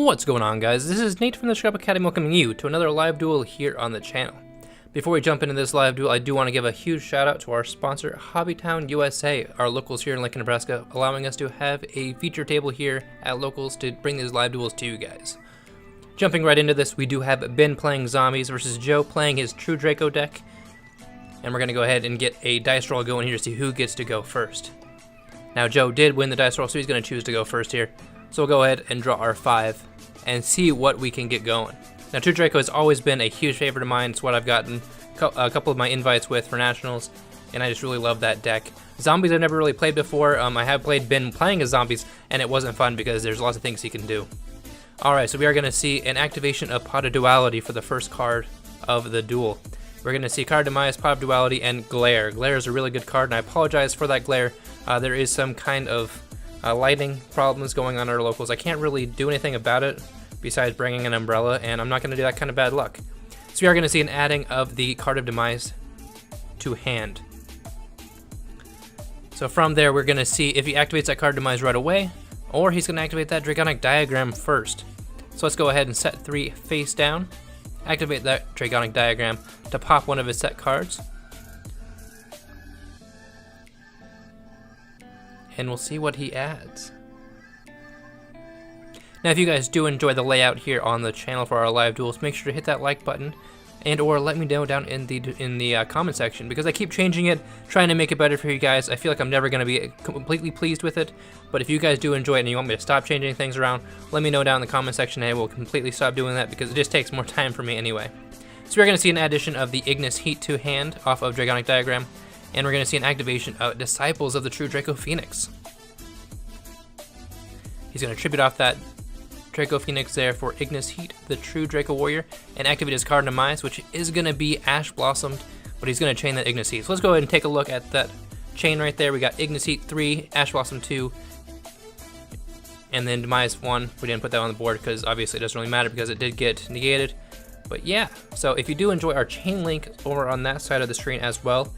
What's going on, guys? This is Nate from the Scrap Academy welcoming you to another live duel here on the channel. Before we jump into this live duel, I do want to give a huge shout out to our sponsor, Hobbytown USA, our locals here in Lincoln, Nebraska, allowing us to have a feature table here at locals to bring these live duels to you guys. Jumping right into this, we do have Ben playing zombies versus Joe playing his true Draco deck. And we're going to go ahead and get a dice roll going here to see who gets to go first. Now, Joe did win the dice roll, so he's going to choose to go first here. So we'll go ahead and draw our 5 and see what we can get going. Now, True Draco has always been a huge favorite of mine. It's what I've gotten a couple of my invites with for nationals, and I just really love that deck. Zombies I've never really played before. I have played Ben playing as zombies, and it wasn't fun because there's lots of things he can do. Alright, so we are going to see an activation of Pot of Duality for the first card of the duel. We're going to see Card Demise, Pot of Duality, and Glare. Glare is a really good card, and I apologize for that glare. There is some kind of lighting problems going on at our locals. I can't really do anything about it besides bringing an umbrella, and I'm not going to do that kind of bad luck. So we are going to see an adding of the Card of Demise to hand. So from there, we're going to see if he activates that Card of Demise right away, or he's going to activate that Draconic Diagram first. So let's go ahead and set 3 face down, activate that Draconic Diagram to pop one of his set cards. And we'll see what he adds. Now, if you guys do enjoy the layout here on the channel for our live duels, make sure to hit that like button and or let me know down in the comment section, because I keep changing it, trying to make it better for you guys. I feel like I'm never going to be completely pleased with it, but if you guys do enjoy it and you want me to stop changing things around, let me know down in the comment section and I will completely stop doing that, because it just takes more time for me anyway. So we're going to see an addition of the Ignis Heat to hand off of Draconic Diagram, and we're going to see an activation of Disciples of the True Draco Phoenix. He's going to tribute off that Draco Phoenix there for Ignis Heat, the true Draco Warrior, and activate his Card Demise, which is going to be Ash Blossomed, but he's going to chain that Ignis Heat. So let's go ahead and take a look at that chain right there. We got Ignis Heat 3, Ash Blossom 2, and then Demise 1. We didn't put that on the board because obviously it doesn't really matter because it did get negated. But yeah, so if you do enjoy our chain link over on that side of the screen as well,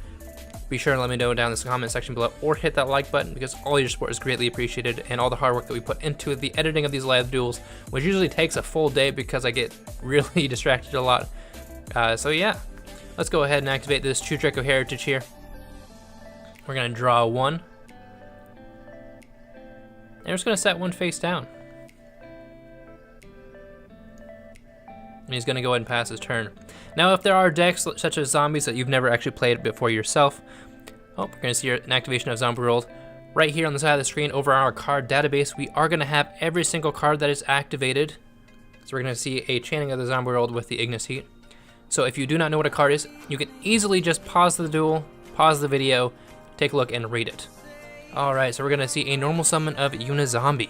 be sure to let me know down in the comment section below, or hit that like button, because all your support is greatly appreciated, and all the hard work that we put into the editing of these live duels, which usually takes a full day because I get really distracted a lot. So yeah, let's go ahead and activate this True Draco Heritage here. We're going to draw 1, and we're just going to set 1 face down. And he's going to go ahead and pass his turn. Now, if there are decks such as zombies that you've never actually played before yourself, we're going to see an activation of Zombie World. Right here on the side of the screen over our card database, we are going to have every single card that is activated. So we're going to see a chaining of the Zombie World with the Ignis Heat. So if you do not know what a card is, you can easily just pause the duel, pause the video, take a look, and read it. Alright, so we're going to see a normal summon of Unizombie.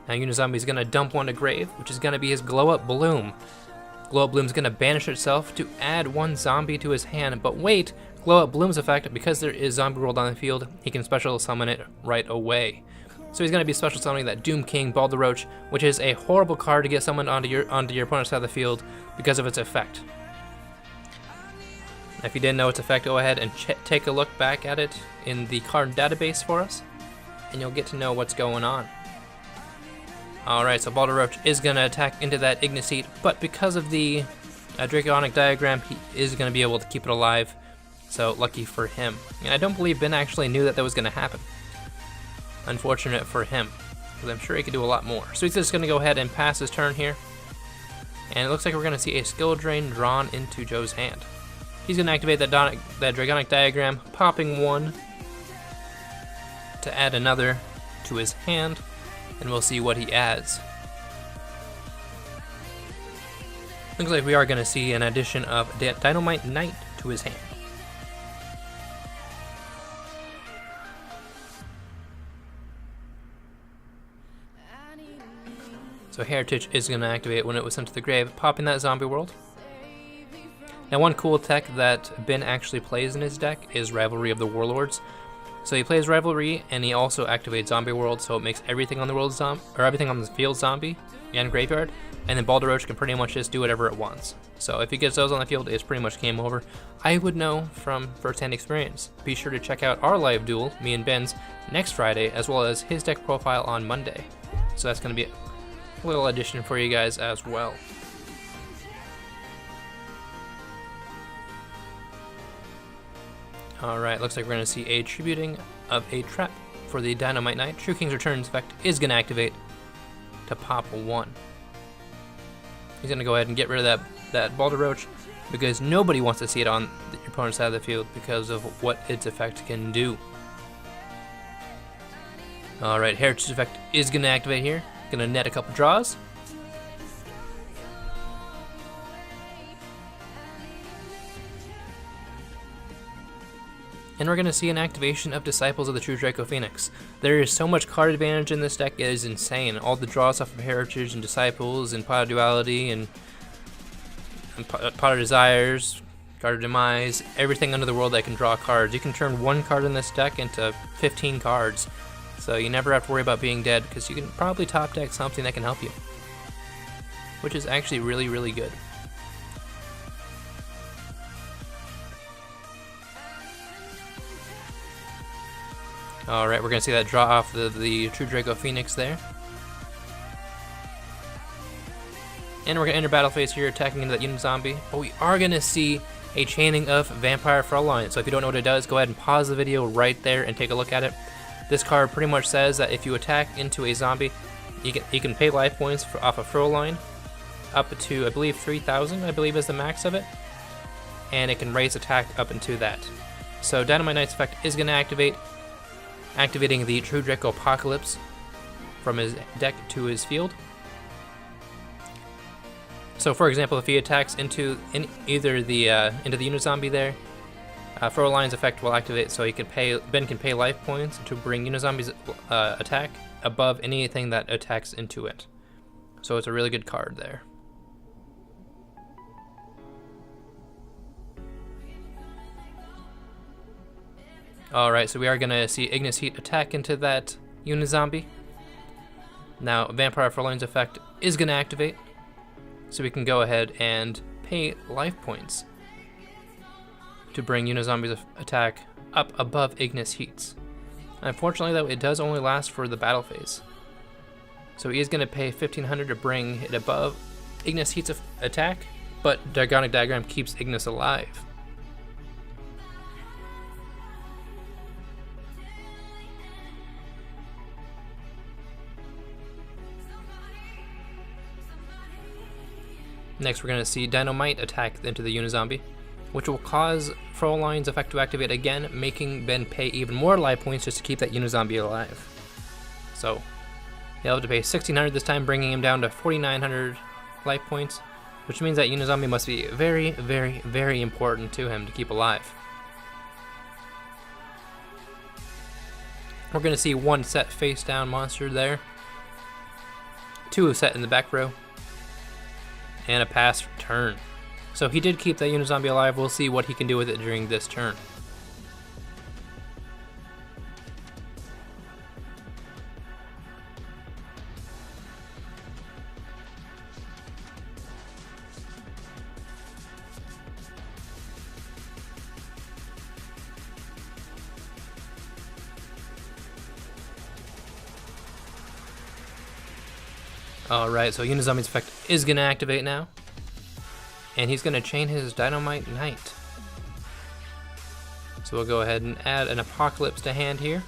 Now Unizombie is going to dump 1 to grave, which is going to be his Glow Up Bloom. Glow Up Bloom is going to banish itself to add 1 zombie to his hand, but wait, Glow Up Bloom's effect, because there is Zombie World on the field, he can special summon it right away. So he's going to be special summoning that Doom King Balderoach, which is a horrible card to get summoned onto your opponent's side of the field because of its effect. Now, if you didn't know its effect, go ahead and take a look back at it in the card database for us, and you'll get to know what's going on. Alright, so Balderoach is going to attack into that Ignis Heat, but because of the Draconic Diagram, he is going to be able to keep it alive, so lucky for him. And I don't believe Ben actually knew that was going to happen. Unfortunate for him, because I'm sure he could do a lot more. So he's just going to go ahead and pass his turn here, and it looks like we're going to see a Skill Drain drawn into Joe's hand. He's going to activate that Draconic Diagram, popping 1 to add another to his hand, and we'll see what he adds. Looks like we are going to see an addition of Dynamite Knight to his hand. So Heritage is going to activate when it was sent to the grave, popping that Zombie World. Now, one cool tech that Ben actually plays in his deck is Rivalry of the Warlords. So he plays Rivalry, and he also activates Zombie World, so it makes everything on the world everything on the field zombie and graveyard. And then Balderoach can pretty much just do whatever it wants. So if he gets those on the field, it's pretty much game over. I would know from first-hand experience. Be sure to check out our live duel, me and Ben's, next Friday, as well as his deck profile on Monday. So that's going to be a little addition for you guys as well. Alright, looks like we're going to see a tributing of a trap for the Dynamite Knight. True King's Returns effect is going to activate to pop 1. He's going to go ahead and get rid of that Balderoach because nobody wants to see it on your opponent's side of the field because of what its effect can do. Alright, Heritage effect is going to activate here. Going to net a couple draws. And we're going to see an activation of Disciples of the True Draco Phoenix. There is so much card advantage in this deck, it is insane. All the draws off of Heritage and Disciples and Pot of Duality and Pot of Desires, Guard of Demise, everything under the world that can draw cards. You can turn 1 card in this deck into 15 cards. So you never have to worry about being dead because you can probably top deck something that can help you. Which is actually really, really good. Alright, we're going to see that draw off the True Draco Phoenix there. And we're going to enter battle phase here, attacking into that unit zombie. But we are going to see a chaining of Vampire for Alliance. So if you don't know what it does, go ahead and pause the video right there and take a look at it. This card pretty much says that if you attack into a zombie, you can pay life points off a throw line up to, I believe, 3,000, I believe is the max of it. And it can raise attack up into that. So Dynamite Knight's effect is going to activate, activating the True Draco Apocalypse from his deck to his field. So for example, if he attacks into the unit zombie there, Throw Line's effect will activate, so Ben can pay life points to bring Unizombie's attack above anything that attacks into it. So it's a really good card there. Alright, so we are going to see Ignis Heat attack into that Unizombie. Now, Vampire for Line's effect is going to activate, so we can go ahead and pay life points to bring Unizombie's attack up above Ignis Heat's. Unfortunately though, it does only last for the battle phase. So he is going to pay 1,500 to bring it above Ignis Heat's attack, but Diagonic Diagram keeps Ignis alive. Next, we're going to see Dynamite attack into the Unizombie, which will cause Froline's effect to activate again, making Ben pay even more life points just to keep that Unizombie alive. So, he'll have to pay 1,600 this time, bringing him down to 4,900 life points, which means that Unizombie must be very, very, very important to him to keep alive. We're going to see 1 set face down monster there, 2 set in the back row, and a pass turn. So he did keep that Unizombie alive. We'll see what he can do with it during this turn. Alright, so Unizombie's effect is going to activate now. And he's going to chain his Dynamite Knight. So we'll go ahead and add an Apocalypse to hand here.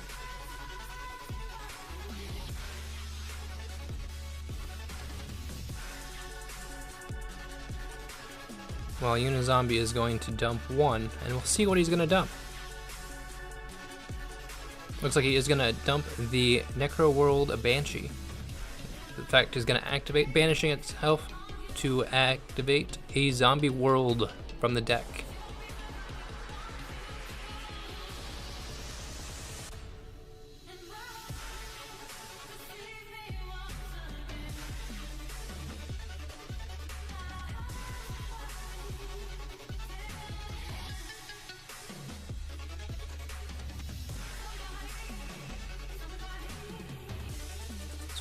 While Unizombie is going to dump 1, and we'll see what he's going to dump. Looks like he is going to dump the Necro World Banshee. The effect is going to activate, banishing itself to activate a Zombie World from the deck.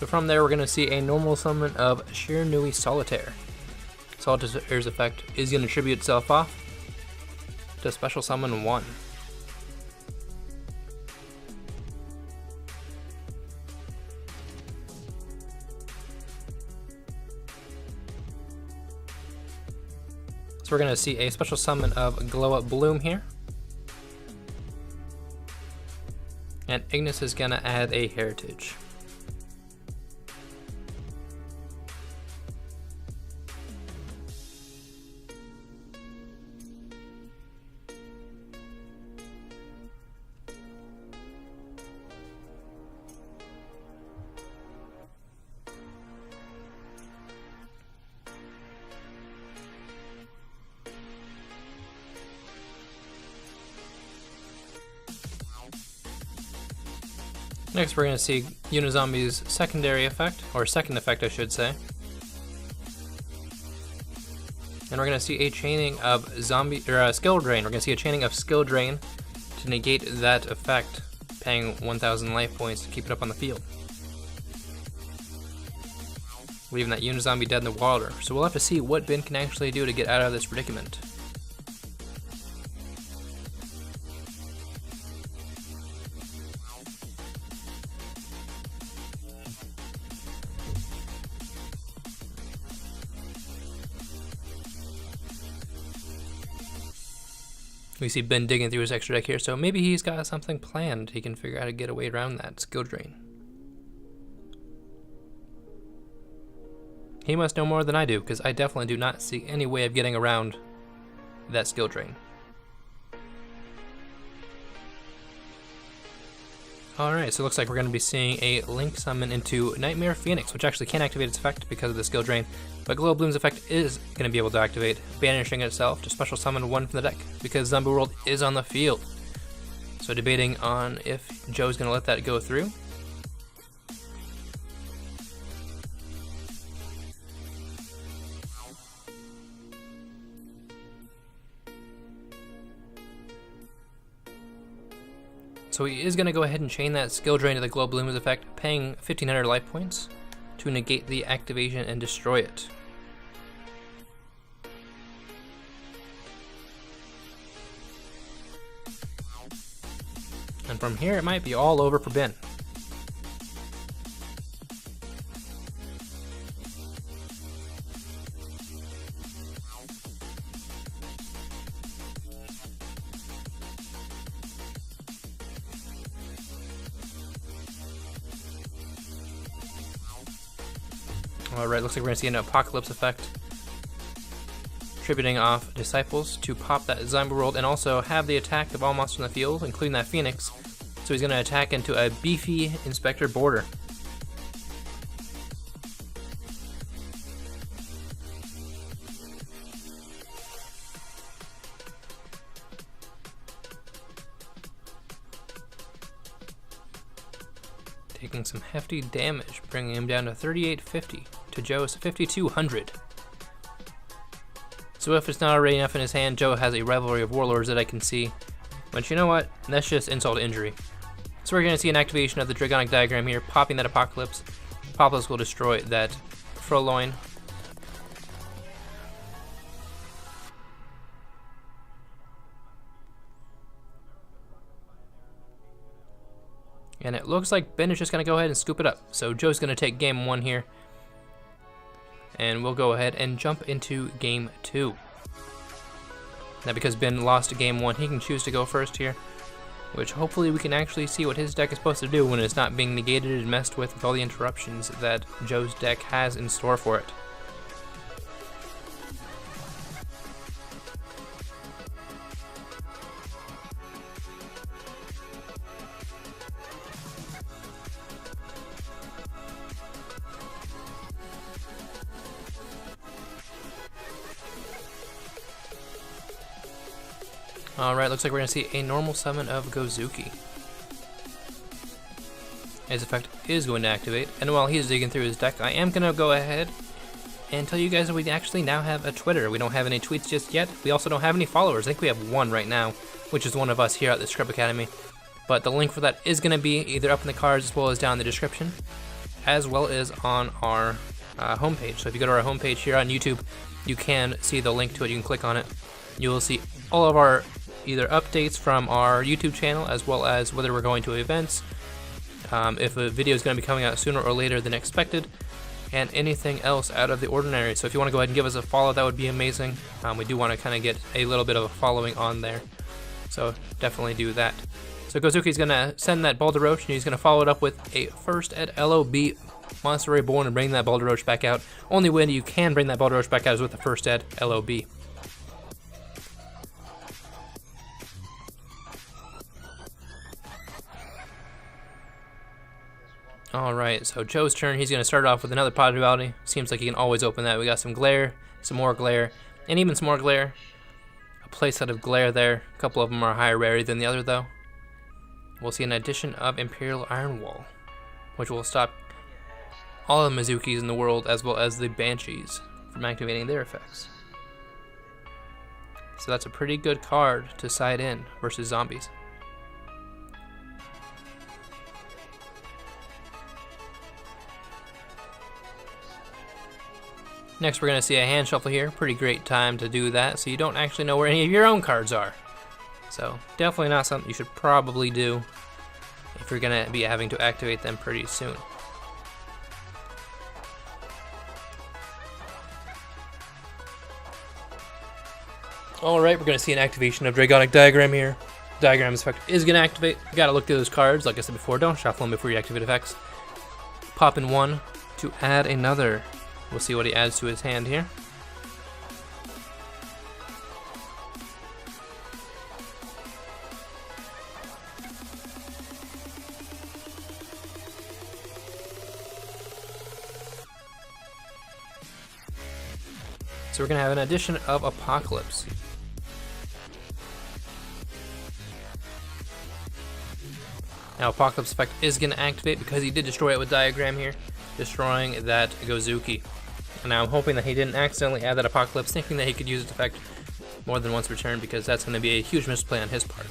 So from there, we're going to see a normal summon of Shiranui Solitaire. Solitaire's effect is going to tribute itself off to special summon 1. So we're going to see a special summon of Glow Up Bloom here. And Ignis is going to add a Heritage. Next, we're going to see Unizombi's secondary effect, or second effect I should say. And we're going to see a chaining of skill drain. We're going to see a chaining of skill drain to negate that effect, paying 1,000 life points to keep it up on the field, leaving that Unizombie dead in the water. So we'll have to see what Ben can actually do to get out of this predicament. We see Ben digging through his extra deck here, so maybe he's got something planned. He can figure out how to get away around that skill drain. He must know more than I do, because I definitely do not see any way of getting around that skill drain. Alright, so it looks like we're going to be seeing a Link summon into Nightmare Phoenix, which actually can't activate its effect because of the skill drain, but Glow Bloom's effect is going to be able to activate, banishing itself to special summon 1 from the deck, because Zombie World is on the field. So debating on if Joe's going to let that go through. So he is going to go ahead and chain that skill drain to the Glow Bloom's effect, paying 1,500 life points to negate the activation and destroy it. And from here, it might be all over for Ben. Alright, looks like we're going to see an Apocalypse effect, tributing off Disciples to pop that Zombie World and also have the attack of all monsters in the field, including that Phoenix. So he's going to attack into a beefy Inspector Border. Taking some hefty damage, bringing him down to 3,850 to Joe's 5,200. So if it's not already enough in his hand, Joe has a Rivalry of Warlords that I can see. But you know what? That's just insult to injury. So we're going to see an activation of the Dragonic Diagram here, popping that Apocalypse. Apocalypse will destroy that Froloin. And it looks like Ben is just going to go ahead and scoop it up. So Joe's going to take game 1 here. And we'll go ahead and jump into game 2. Now because Ben lost game 1, he can choose to go first here, which hopefully we can actually see what his deck is supposed to do when it's not being negated and messed with all the interruptions that Joe's deck has in store for it. Alright, looks like we're going to see a normal summon of Gozuki. His effect is going to activate, and while he's digging through his deck, I am going to go ahead and tell you guys that we actually now have a Twitter. We don't have any tweets just yet. We also don't have any followers. I think we have 1 right now, which is one of us here at the Scrub Academy. But the link for that is going to be either up in the cards as well as down in the description. as well as on our homepage. So if you go to our homepage here on YouTube, you can see the link to it. You can click on it. You will see all of our either updates from our YouTube channel, as well as whether we're going to events, if a video is going to be coming out sooner or later than expected, and anything else out of the ordinary. So if you want to go ahead and give us a follow, that would be amazing. We do want to kind of get a little bit of a following on there, so definitely do that. So Gozuki's going to send that Balderoach, and he's going to follow it up with a first at LOB Monster Reborn and bring that Balderoach back out. Only way you can bring that Balderoach back out is with the first ed LOB. Alright, so Joe's turn. He's going to start off with another Pod Duality. Seems like he can always open that. We got some Glare, some more Glare, and even some more Glare. A playset of Glare there. A couple of them are higher rarity than the other, though. We'll see an addition of Imperial Iron Wall, which will stop all the Mizukis in the world, as well as the Banshees, from activating their effects. So that's a pretty good card to side in versus zombies. Next, we're going to see a hand shuffle here. Pretty great time to do that, so you don't actually know where any of your own cards are. So definitely not something you should probably do if you're going to be having to activate them pretty soon. Alright, we're going to see an activation of Dragonic Diagram here. Diagram's effect is going to activate. You got to look through those cards. Like I said before, don't shuffle them before you activate effects. Pop in one to add another. We'll see what he adds to his hand here. So we're going to have an addition of Apocalypse. Now Apocalypse effect is going to activate because he did destroy it with Diagram here, destroying that Gozuki. Now I'm hoping that he didn't accidentally add that Apocalypse, thinking that he could use its effect more than once per turn, because that's going to be a huge misplay on his part.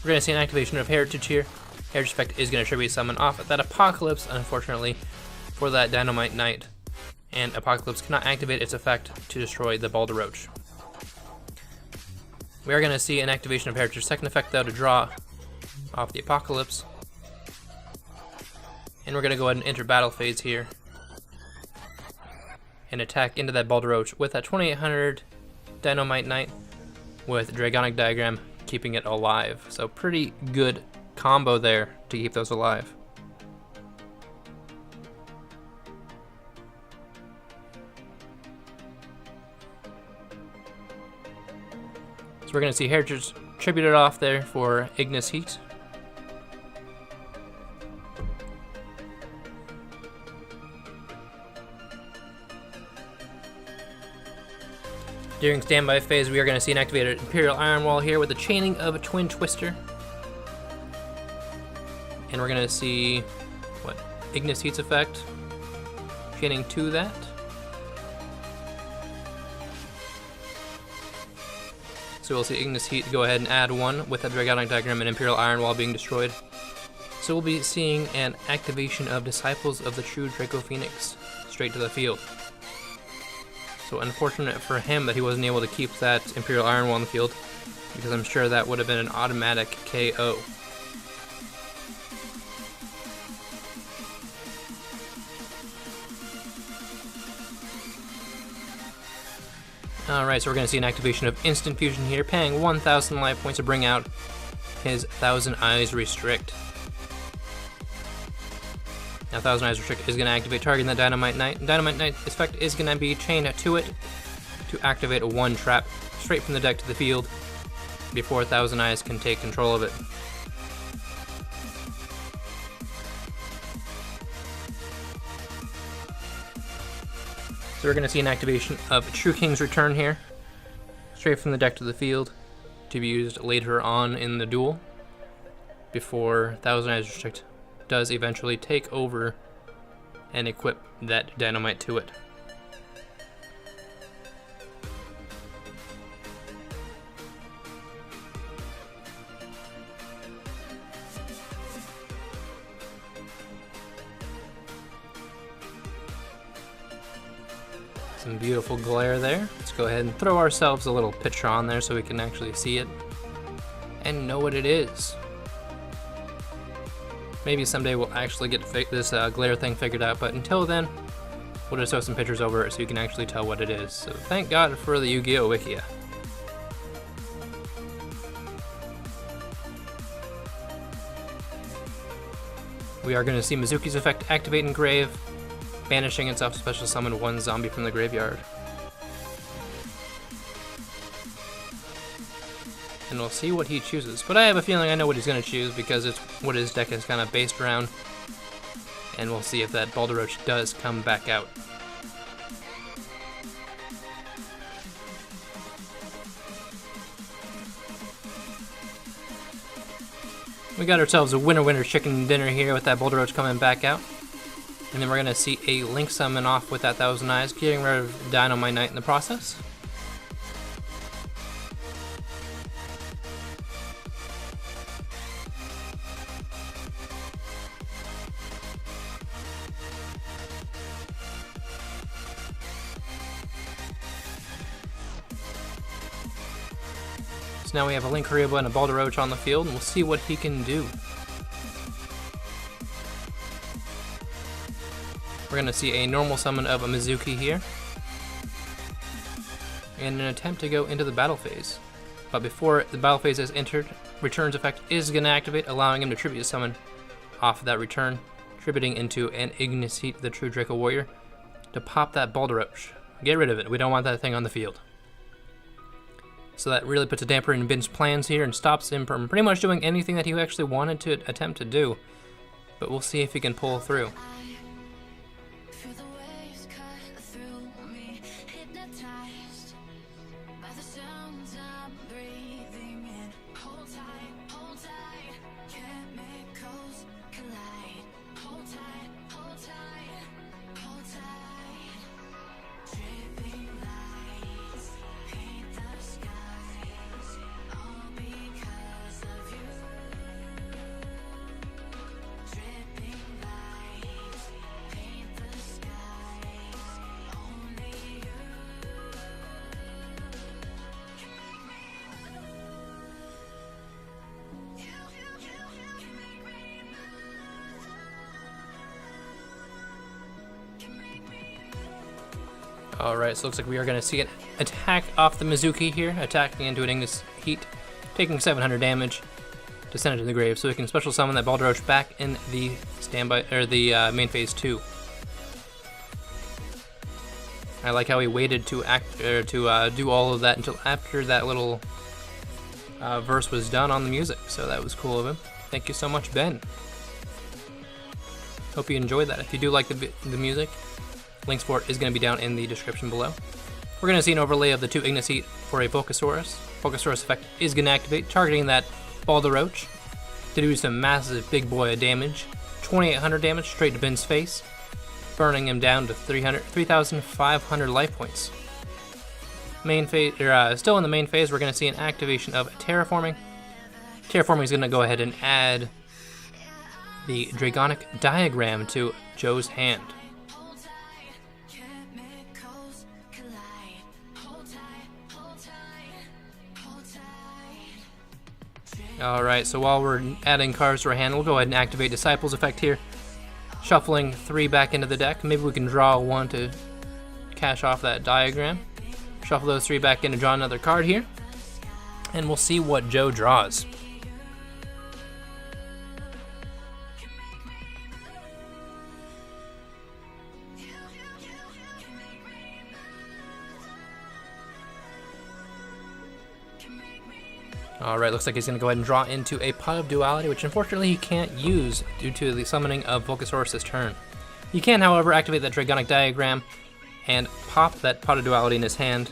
We're going to see an activation of Heritage here. Heritage effect is going to tribute summon off that Apocalypse, unfortunately, for that Dynamite Knight. And Apocalypse cannot activate its effect to destroy the Balderoach. We are going to see an activation of Heritage's second effect, though, to draw off the Apocalypse. And we're going to go ahead and enter battle phase here and attack into that Balderoach with that 2800 Dynamite Knight with Dragonic Diagram, keeping it alive. So pretty good combo there to keep those alive. So we're going to see Heritage tributed off there for Ignis Heat. During standby phase, we are going to see an activated Imperial Iron Wall here with the chaining of a Twin Twister. And we're going to see, what, Ignis Heat's effect, chaining to that. So we'll see Ignis Heat go ahead and add one with that Dragonic Diagram and Imperial Iron Wall being destroyed. So we'll be seeing an activation of Disciples of the True Draco Phoenix straight to the field. So unfortunate for him that he wasn't able to keep that Imperial Iron Wall in the field, because I'm sure that would have been an automatic KO. Alright, so we're going to see an activation of Instant Fusion here, paying 1,000 life points to bring out his Thousand Eyes Restrict. Now Thousand Eyes Restrict is going to activate targeting that Dynamite Knight. Dynamite Knight's effect is going to be chained to it to activate a one trap straight from the deck to the field before Thousand Eyes can take control of it. So we're going to see an activation of True King's Return here, straight from the deck to the field, to be used later on in the duel, before Thousand Eyes Restrict does eventually take over and equip that Dynamite to it. Some beautiful glare there. Let's go ahead and throw ourselves a little picture on there so we can actually see it and know what it is. Maybe someday we'll actually get this glare thing figured out, but until then, we'll just throw some pictures over it so you can actually tell what it is. So thank God for the YuGiOh Wikia. We are going to see Mizuki's effect activate in Grave, banishing itself to special summon one zombie from the graveyard. And we'll see what he chooses. But I have a feeling I know what he's going to choose because it's what his deck is kind of based around. And we'll see if that Balderoach does come back out. We got ourselves a winner chicken dinner here with that Balderoach coming back out. And then we're going to see a Link summon off with that Thousand Eyes, getting rid of Dynamite Knight in the process. So now we have a Link Haribo and a Balderoach on the field, and we'll see what he can do. We're going to see a normal summon of a Mizuki here, and an attempt to go into the battle phase. But before the battle phase is entered, Return's effect is going to activate, allowing him to tribute summon off of that return, tributing into an Ignis Heat, the true Draco Warrior, to pop that Balderoach. Get rid of it. We don't want that thing on the field. So that really puts a damper in Ben's plans here and stops him from pretty much doing anything that he actually wanted to attempt to do. But we'll see if he can pull through. Alright, so it looks like we are going to see an attack off the Mizuki here, attacking into an Ignis Heat, taking 700 damage to send it to the grave, so we can special summon that Balderoach back in the standby or the main phase 2. I like how he waited to do all of that until after that little verse was done on the music, so that was cool of him. Thank you so much, Ben. Hope you enjoyed that. If you do like the music, links for it is going to be down in the description below. We're going to see an overlay of the 2 Ignis Heat for a Focusaurus. Focusaurus effect is going to activate, targeting that Balderoach to do some massive big boy damage. 2,800 damage straight to Ben's face, burning him down to 3,500 life points. Main phase, still in the main phase, we're going to see an activation of Terraforming. Terraforming is going to go ahead and add the Dragonic Diagram to Joe's hand. Alright, so while we're adding cards to our hand, we'll go ahead and activate Disciple's effect here. Shuffling 3 back into the deck. Maybe we can draw 1 to cash off that diagram. Shuffle those 3 back in to draw another card here. And we'll see what Joe draws. Alright, looks like he's going to go ahead and draw into a Pot of Duality, which unfortunately he can't use due to the summoning of Focusaurus' turn. He can, however, activate that Dragonic Diagram and pop that Pot of Duality in his hand.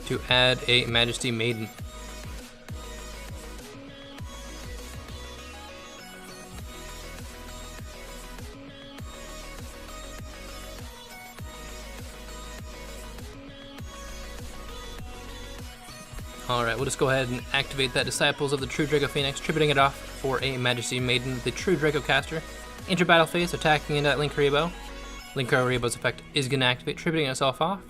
To add a Majesty Maiden. Alright, we'll just go ahead and activate that Disciples of the True Draco Phoenix, tributing it off for a Majesty Maiden, the True Draco Caster. Enter battle phase, attacking into that Link YuGiOh. Link YuGiOh's effect is going to activate, tributing itself off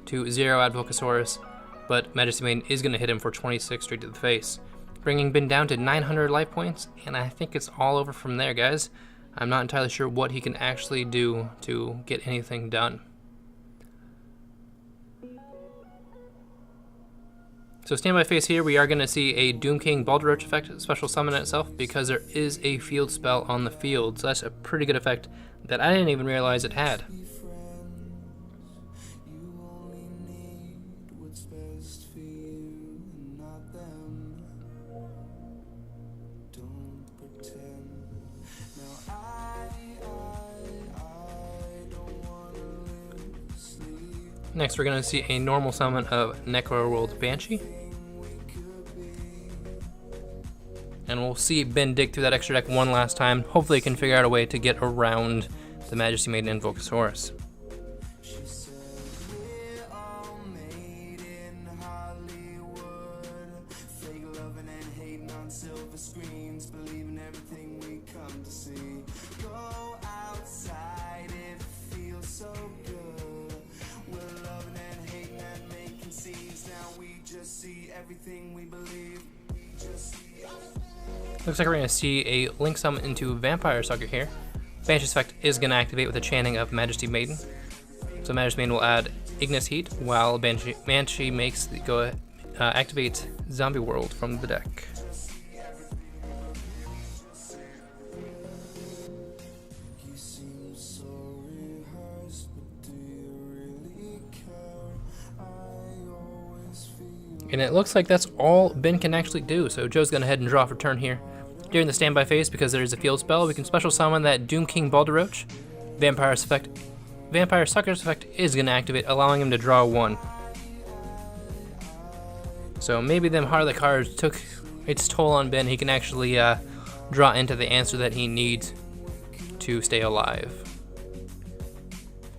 to 0 out Vocasaurus, but Majesty Maiden is going to hit him for 26 straight to the face, bringing Ben down to 900 life points, and I think it's all over from there, guys. I'm not entirely sure what he can actually do to get anything done. So standby phase here, we are going to see a Doom King Balderoach effect special summon itself because there is a field spell on the field. So that's a pretty good effect that I didn't even realize it had. Next, we're going to see a normal summon of Necroworld Banshee. And we'll see Ben dig through that extra deck one last time. Hopefully he can figure out a way to get around the Majesty Maiden and Vocasaurus. Looks like we're going to see a Link summon into Vampire Sucker here. Banshee's effect is going to activate with a chanting of Majesty Maiden. So Majesty Maiden will add Ignis Heat, while Banshee makes the activate Zombie World from the deck. And it looks like that's all Ben can actually do, so Joe's going to head and draw for turn here. During the standby phase, because there is a field spell, we can special summon that Doom King Balderoach. Vampire Sucker's effect is going to activate, allowing him to draw 1. So maybe them Heart of the Cards took its toll on Ben. He can actually draw into the answer that he needs to stay alive.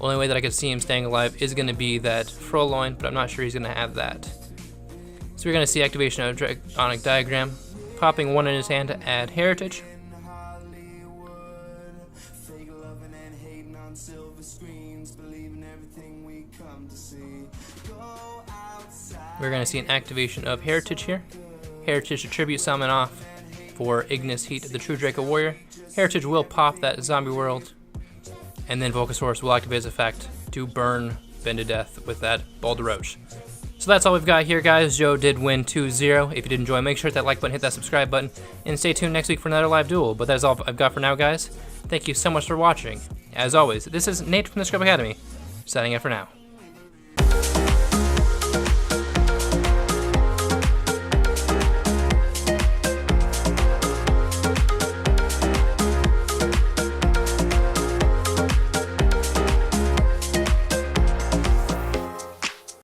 Only way that I could see him staying alive is going to be that Froloin, but I'm not sure he's going to have that. So we're going to see activation of Draconic Diagram, popping 1 in his hand to add Heritage. We're going to see an activation of Heritage here. Heritage to tribute summon off for Ignis Heat, the True Draco Warrior. Heritage will pop that Zombie World, and then Vocasaurus will activate his effect to burn Ben to death with that Balderoach. So that's all we've got here, guys. Joe did win 2-0. If you did enjoy, make sure to hit that like button, hit that subscribe button, and stay tuned next week for another live duel. But that's all I've got for now, guys. Thank you so much for watching. As always, this is Nate from the Scrub Academy, signing out for now.